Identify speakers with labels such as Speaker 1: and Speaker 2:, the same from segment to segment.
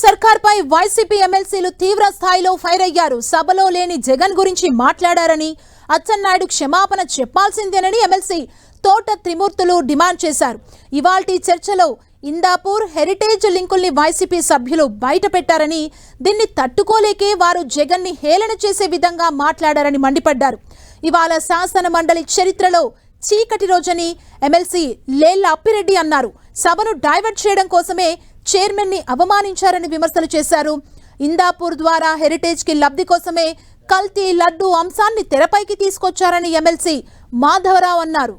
Speaker 1: సర్కార్పై YCP ఎమ్మెల్సీలు తీవ్ర స్థాయిలో ఫైర్ అయ్యారు. సభలో లేని జగన్ గురించి మాట్లాడారని, అచ్చెన్నాయుడు క్షమాపణ చెప్పాల్సిందేనని ఎమ్మెల్సీ తోట త్రిమూర్తులు డిమాండ్ చేశారు. ఇవాల్టి చర్చలో ఇందాపూర్ హెరిటేజ్ లింకుల్ని వైసీపీ సభ్యులు బయటపెట్టారని, దీన్ని తట్టుకోలేకే వారు జగన్ ని హేళన చేసే విధంగా మాట్లాడారని మండిపడ్డారు. ఇవాళ శాసన మండలి చరిత్రలో చీకటి రోజని ఎమ్మెల్సీ లేళ్ల అప్పిరెడ్డి అన్నారు. సభను డైవర్ట్ చేయడం కోసమే చైర్మన్ ని అవమానించారని విమర్శలు చేశారు. ఇందాపూర్ ద్వారా హెరిటేజ్ కి లబ్ధి కోసమే కల్తీ లడ్డు అంశాన్ని తెరపైకి తీసుకొచ్చారని ఎమ్మెల్సీ మాధవరావు అన్నారు.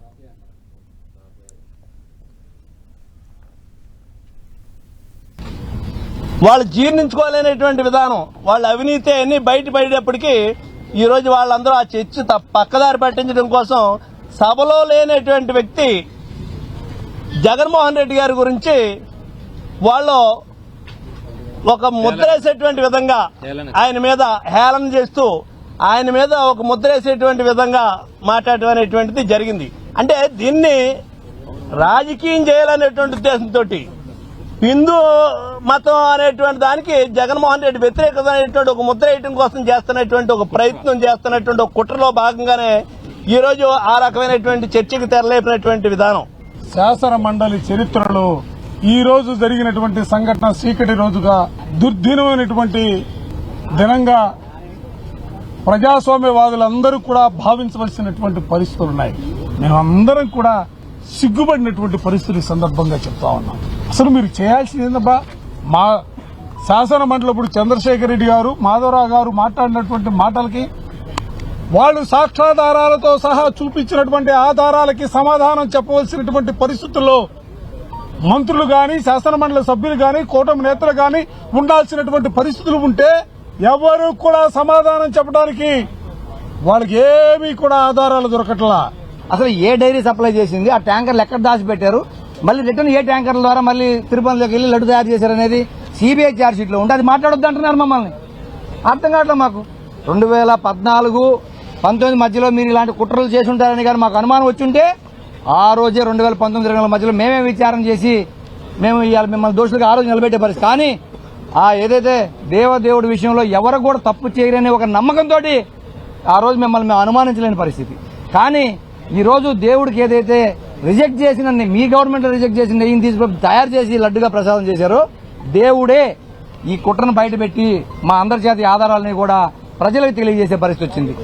Speaker 2: వాళ్ళు జీర్ణించుకోలేనటువంటి విధానం, వాళ్ళ అవినీతి అన్ని బయటపడేటప్పటికీ ఈరోజు వాళ్ళందరూ ఆ చర్చ పక్కదారి పట్టించడం కోసం సభలో లేనటువంటి వ్యక్తి జగన్మోహన్ రెడ్డి గారి గురించి వాళ్ళు ఒక ముద్రేసేటువంటి విధంగా ఆయన మీద హేళన చేస్తూ ఆయన మీద ఒక ముద్రేసేటువంటి విధంగా మాట్లాడటం అనేటువంటిది జరిగింది. అంటే దీన్ని రాజకీయం చేయాలనేటువంటి ఉద్దేశంతో హిందూ మతం అనేటువంటి దానికి జగన్మోహన్ రెడ్డి వ్యతిరేకత అనేటువంటి ఒక ముద్ర వేయడం కోసం చేస్తున్నటువంటి ఒక ప్రయత్నం చేస్తున్నటువంటి ఒక కుట్రలో భాగంగానే ఈ రోజు ఆ రకమైనటువంటి చర్చకు తెరలేపినటువంటి విధానం.
Speaker 3: శాసన మండలి చరిత్రలో ఈ రోజు జరిగినటువంటి సంఘటన చీకటి రోజుగా, దుర్దినమైనటువంటి దినంగా ప్రజాస్వామ్యవాదులందరూ కూడా భావించవలసినటువంటి పరిస్థితులు ఉన్నాయి. మేమందరం కూడా సిగ్గుపడినటువంటి పరిస్థితి సందర్భంగా చెప్తా ఉన్నాం. అసలు మీరు చేయాల్సింది ఏందబ్బా? మా శాసన మండలి ఇప్పుడు చంద్రశేఖర్ రెడ్డి గారు, మాధవరావు గారు మాట్లాడినటువంటి మాటలకి, వాళ్ళు సాక్ష్యాధారాలతో సహా చూపించినటువంటి ఆధారాలకి సమాధానం చెప్పవలసినటువంటి పరిస్థితుల్లో మంత్రులు గాని, శాసన మండలి సభ్యులు గాని, కూటమి నేతలు గాని ఉండాల్సినటువంటి పరిస్థితులు ఉంటే ఎవరు కూడా సమాధానం చెప్పడానికి వాళ్ళకి ఏమీ కూడా ఆధారాలు దొరకట్లా.
Speaker 4: అసలు ఏ డైరీ సప్లై చేసింది, ఆ ట్యాంకర్లు ఎక్కడ దాచిపెట్టారు, మళ్ళీ రిటర్న్ ఏ ట్యాంకర్ల ద్వారా మళ్ళీ తిరుపతిలోకి వెళ్లి లడ్డు తయారు చేశారనేది సిబిఐ ఛార్జ్ షీట్ లో ఉంటే అది మాట్లాడొద్దు అంటున్నారు మమ్మల్ని. అర్థం కావట్లేదు మాకు. 2014-19 మధ్యలో మీరు ఇలాంటి కుట్రలు చేసి ఉంటారని కానీ మాకు అనుమానం వచ్చుంటే ఆ రోజే 2019 మధ్యలో మేమే విచారణ చేసి మేము ఇవాళ మిమ్మల్ని దోషులుగా ఆ రోజు నిలబెట్టే పరిస్థితి. కానీ ఏదైతే దేవదేవుడి విషయంలో ఎవరు కూడా తప్పు చేయరనే ఒక నమ్మకంతో ఆ రోజు మిమ్మల్ని మేము అనుమానించలేని పరిస్థితి. కానీ ఈ రోజు దేవుడికి ఏదైతే రిజెక్ట్ చేసిన, మీ గవర్నమెంట్ రిజెక్ట్ చేసిన నెయ్యిని తీసుకొని తయారు చేసి లడ్డుగా ప్రసాదం చేశారో దేవుడే ఈ కుట్రను బయటపెట్టి మా అందరి చేతి ఆధారాలని కూడా ప్రజలకు తెలియజేసే పరిస్థితి వచ్చింది.